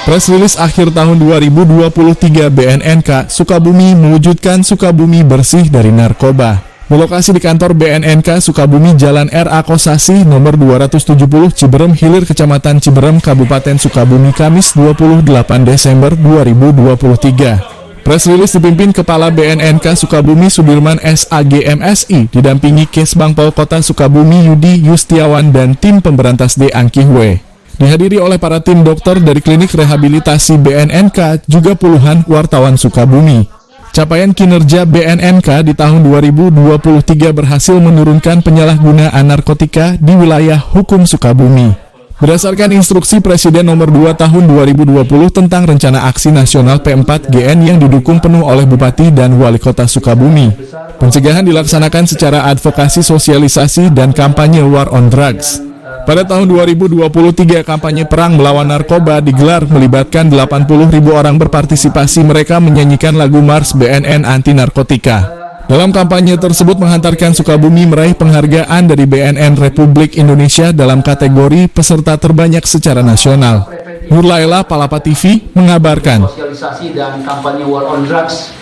Press rilis akhir tahun 2023 BNNK Sukabumi mewujudkan Sukabumi bersih dari narkoba. Berlokasi di kantor BNNK Sukabumi Jalan R.A. Kosasih nomor 270 Ciberem Hilir Kecamatan Ciberem Kabupaten Sukabumi Kamis 28 Desember 2023. Press rilis dipimpin Kepala BNNK Sukabumi Sudirman SAG MSI didampingi Kesbang Pol Kota Sukabumi Yudi Yustiawan dan tim pemberantas D. Angkihwe. Dihadiri oleh para tim dokter dari klinik rehabilitasi BNNK, juga puluhan wartawan Sukabumi. Capaian kinerja BNNK di tahun 2023 berhasil menurunkan penyalahgunaan narkotika di wilayah hukum Sukabumi. Berdasarkan instruksi Presiden nomor 2 tahun 2020 tentang Rencana Aksi Nasional P4GN yang didukung penuh oleh Bupati dan Wali Kota Sukabumi, pencegahan dilaksanakan secara advokasi, sosialisasi, dan kampanye War on Drugs. Pada tahun 2023, kampanye perang melawan narkoba digelar melibatkan 80.000 orang berpartisipasi. Mereka menyanyikan lagu Mars BNN Anti Narkotika. Dalam kampanye tersebut menghantarkan Sukabumi meraih penghargaan dari BNN Republik Indonesia dalam kategori peserta terbanyak secara nasional. Nur Laila, Palapa TV, mengabarkan. Sosialisasi dan kampanye War on Drugs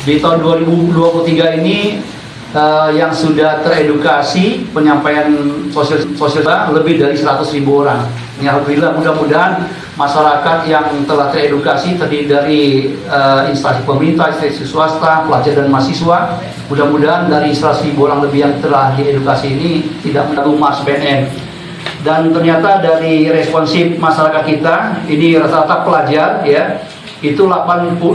di tahun 2023 ini yang sudah teredukasi penyampaian sosial lebih dari 100.000 orang. Ya, alhamdulillah, mudah-mudahan masyarakat yang telah teredukasi terdiri dari instansi pemerintah, instansi swasta, pelajar dan mahasiswa. Mudah-mudahan dari 100.000 orang lebih yang telah diedukasi ini tidak menanggung Mars BNN. Dan ternyata dari responsif masyarakat kita ini rata-rata pelajar, ya, itu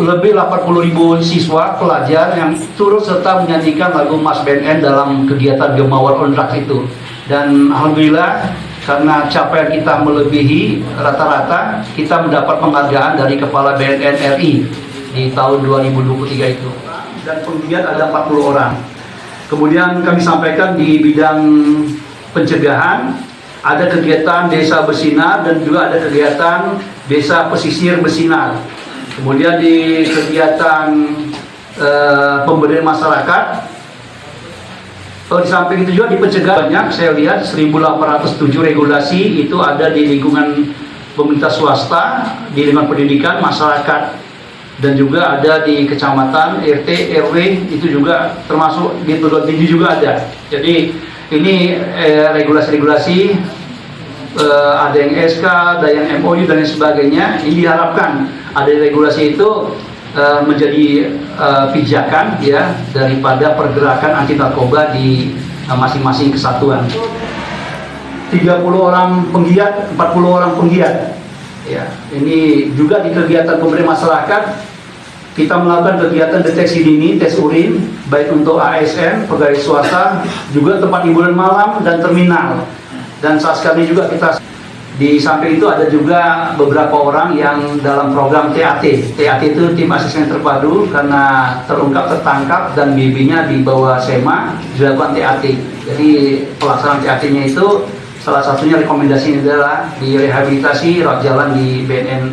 lebih 80.000 siswa pelajar yang turut serta menyanyikan lagu Mars BNN dalam kegiatan Gema War on Drugs itu. Dan alhamdulillah, karena capaian kita melebihi rata-rata, kita mendapat penghargaan dari Kepala BNN RI di tahun 2023 itu. Dan penggiat ada 40 orang. Kemudian kami sampaikan di bidang pencegahan, ada kegiatan Desa Bersinar dan juga ada kegiatan Desa Pesisir Bersinar. Kemudian di kegiatan pemberdayaan masyarakat, di samping itu juga di pencegahan banyak, saya lihat 1.807 regulasi itu ada di lingkungan pemerintah swasta, di lingkungan pendidikan, masyarakat, dan juga ada di kecamatan, RT, RW, itu juga termasuk di perguruan tinggi juga ada. Jadi ini regulasi-regulasi, ada yang SK, ada yang MOU dan lain sebagainya. Ini diharapkan ada regulasi itu menjadi pijakan, ya, daripada pergerakan anti narkoba di masing-masing kesatuan. 30 orang penggiat, 40 orang penggiat. Ya, ini juga di kegiatan pemberdayaan masyarakat kita melakukan kegiatan deteksi dini, tes urin, baik untuk ASN, pegawai swasta, juga tempat hiburan malam dan terminal. Dan saat sekarang juga kita di samping itu ada juga beberapa orang yang dalam program TAT. TAT itu tim asisten terpadu, karena tertangkap dan BB-nya di bawah SEMA dilakukan TAT. Jadi pelaksanaan TAT-nya itu salah satunya rekomendasinya adalah di rehabilitasi rawat jalan di BNN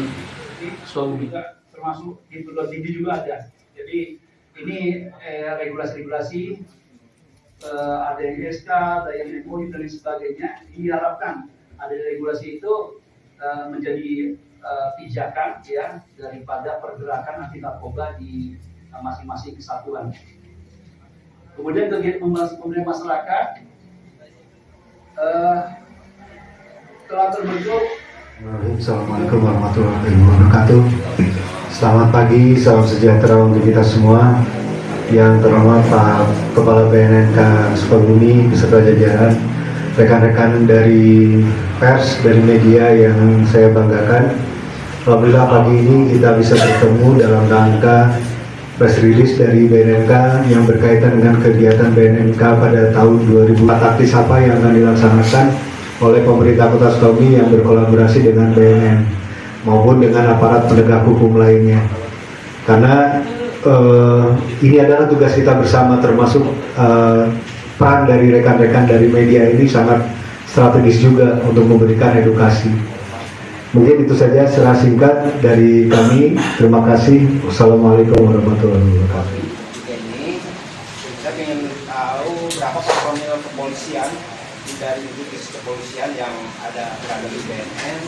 Sukabumi. Termasuk di perguruan tinggi juga ada. Jadi ini regulasi-regulasi, ada yang SK, ada yang MOU dan lain sebagainya. Diharapkan ada regulasi itu menjadi pijakan, ya, daripada pergerakan anti narkoba di masing-masing kesatuan. Kemudian kegiatan pemberdayaan masyarakat telah terbentuk. Assalamualaikum warahmatullahi wabarakatuh. Selamat pagi, salam sejahtera untuk kita semua. Yang terhormat Pak Kepala BNNK Sukabumi beserta jajaran, rekan-rekan dari pers, dari media yang saya banggakan. Alhamdulillah pagi ini kita bisa bertemu dalam rangka press release dari BNNK yang berkaitan dengan kegiatan BNNK pada tahun 2004. Aktis apa yang akan dilaksanakan oleh pemerintah Kota Sukabumi yang berkolaborasi dengan BNN maupun dengan aparat penegak hukum lainnya. Karena ini adalah tugas kita bersama, termasuk peran dari rekan-rekan dari media ini sangat strategis juga untuk memberikan edukasi. Mungkin itu saja secara singkat dari kami. Terima kasih. Wassalamualaikum warahmatullahi wabarakatuh. Ini saya ingin tahu berapa personil kepolisian di dari divisi kepolisian yang berada di BNN,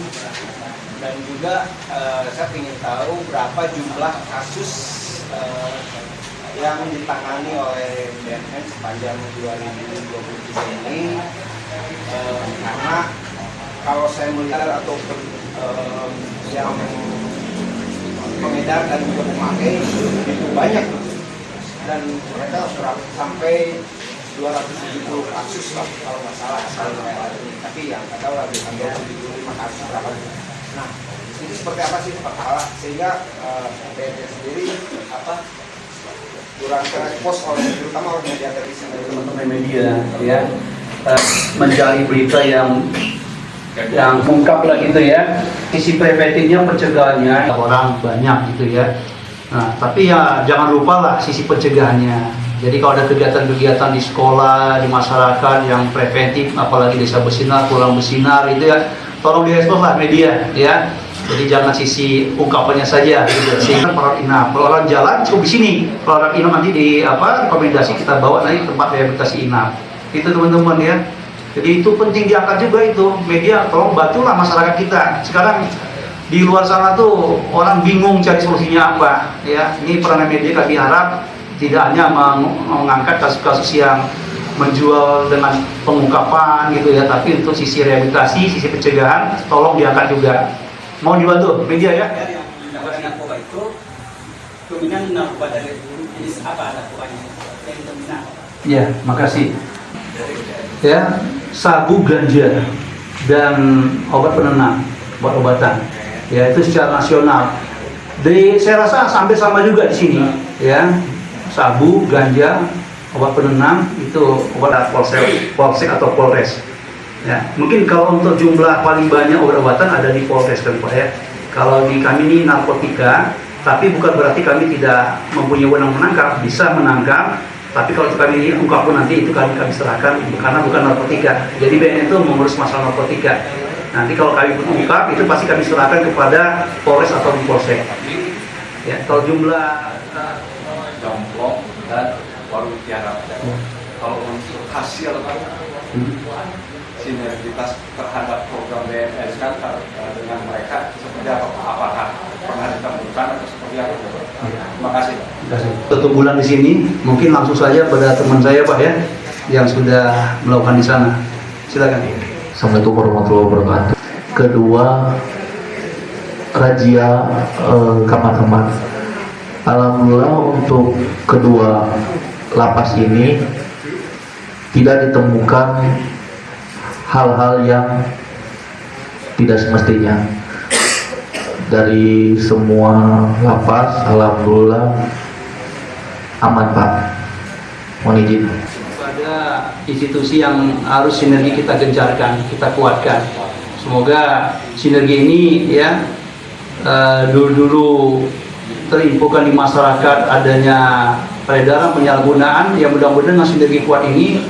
dan juga saya ingin tahu berapa jumlah kasus yang ditangani oleh BNN sepanjang 2023 ini, karena kalau saya melihat atau yang pengedar dan juga pemakai itu banyak, dan mereka sampai 270 kasus lah kalau nggak salah ini, tapi yang nggak tahu lagi 25 kasus berapa. Nah, ini seperti apa sih Pak Kala, sehingga BNN sendiri kurang terexpose terutama oleh media televisi dan teman-teman media ya, mencari berita yang mengungkap lah gitu ya. Sisi preventifnya, pencegahannya orang banyak gitu ya. Nah, tapi ya jangan lupa lah sisi pencegahannya. Jadi kalau ada kegiatan-kegiatan di sekolah, di masyarakat yang preventif, apalagi desa bersinar, kurang bersinar itu ya, tolong diekspos lah media ya. Jadi jangan sisi ungkapannya saja gitu. Sehingga perawat inap, perawat jalan cukup di sini. Perawat inap nanti di rekomendasi kita bawa nanti tempat rehabilitasi inap. Itu teman-teman ya. Jadi itu penting diangkat juga itu. Media tolong bantulah masyarakat kita. Sekarang di luar sana tuh orang bingung cari solusinya apa ya. Ini peranan media kami harap tidak hanya mengangkat kasus-kasus yang menjual dengan pengungkapan gitu ya, tapi untuk sisi rehabilitasi, sisi pencegahan tolong diangkat juga. Mau dibantu media ya? Narkoba itu dominan narkoba dari jenis apa narkobanya yang dominan? Ya, makasih. Ya, sabu, ganja dan obat penenang, obat-obatan. Ya, itu secara nasional. Saya rasa hampir sama juga di sini. Ya, sabu, ganja, obat penenang itu obat polsek atau polres. Ya, mungkin kalau untuk jumlah paling banyak obat-obatan ada di Polres kan Pak ya. Kalau di kami ini narkotika, tapi bukan berarti kami tidak mempunyai wewenang menangkap, bisa menangkap. Tapi kalau kami ungkap pun nanti itu kami serahkan karena bukan narkotika. Jadi BNN itu mengurus masalah narkotika. Nanti kalau kami ungkap itu pasti kami serahkan kepada Polres atau Polsek. Ya, kalau jumlah Jomplok dan warung tiara. Kalau untuk hasil sinergitas terhadap program BNN kan dengan mereka seperti apa? Apakah pernah ditemukan atau seperti apa? Terima kasih. Satu bulan di sini, mungkin langsung saja pada teman saya Pak ya, yang sudah melakukan di sana. Silakan. Assalamualaikum warahmatullahi wabarakatuh. Kedua, razia kamar-kamar. Alhamdulillah untuk kedua lapas ini tidak ditemukan hal-hal yang tidak semestinya. Dari semua lapas, alhamdulillah aman Pak. Mohon izin. Pada institusi yang harus sinergi kita gencarkan, kita kuatkan. Semoga sinergi ini ya dulu terinfokan di masyarakat adanya peredaran penyalahgunaan, yang mudah-mudahan dengan sinergi kuat ini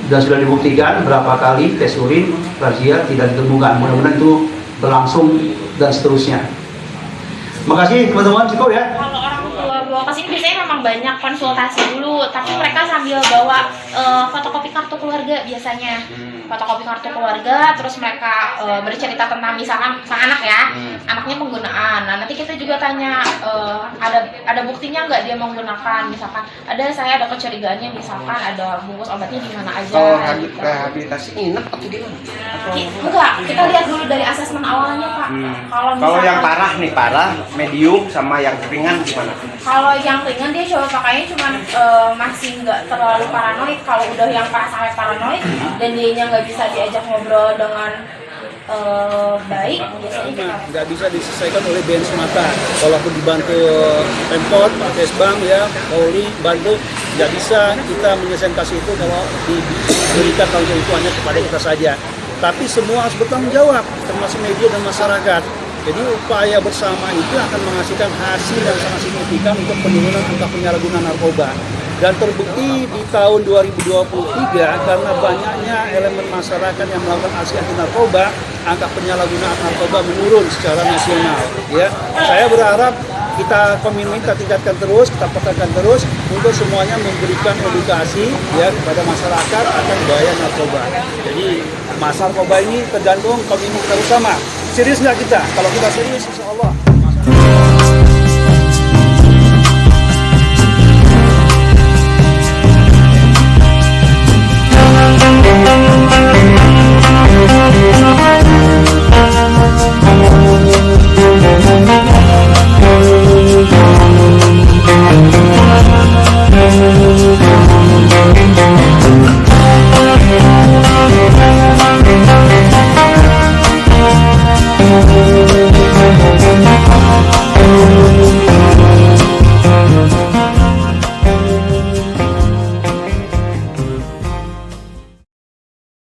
dan sudah dibuktikan berapa kali tes urin razia tidak ditemukan. Mudah-mudahan itu berlangsung dan seterusnya. Makasih teman-teman, cukup ya. Kalau orang tua bawa ke sini biasanya memang banyak konsultasi dulu, tapi mereka sambil bawa fotokopi kartu keluarga biasanya. Fotokopi kartu keluarga, terus mereka bercerita tentang misalkan sang anak ya, anaknya penggunaan. Nah, nanti kita juga tanya ada buktinya nggak dia menggunakan, misalkan saya ada kecurigaannya, misalkan ada bungkus obatnya di mana aja. Kalau gitu. rehabilitasi inap atau gimana? Enggak, kita lihat dulu dari asesmen awalnya Pak. Kalau yang parah nih, parah, medium sama yang ringan gimana? Kalau yang ringan dia coba pakainya cuma masih nggak terlalu paranoid. Kalau udah yang parah sampai paranoid dan dianya nggak bisa diajak ngobrol dengan baik, biasanya kita Nggak bisa diselesaikan oleh BNN semata. Walaupun dibantu Pemkot, Pak Kesbang ya, Polri bantu, nggak bisa kita menyelesaikan kasus itu kalau diberikan tanggung itu hanya kepada kita saja. Tapi semua harus bertanggung jawab, termasuk media dan masyarakat. Jadi upaya bersama itu akan menghasilkan hasil yang sangat signifikan untuk penurunan angka penyalahgunaan narkoba. Dan terbukti di tahun 2023 karena banyaknya elemen masyarakat yang melakukan aksi anti narkoba, angka penyalahgunaan narkoba menurun secara nasional. Ya, saya berharap kita komitmen, kita tingkatkan terus, kita tekankan terus untuk semuanya memberikan edukasi ya kepada masyarakat akan bahaya narkoba. Jadi masalah narkoba ini tergantung komitmen kita bersama. Serius nggak kita? Kalau kita serius, insya Allah.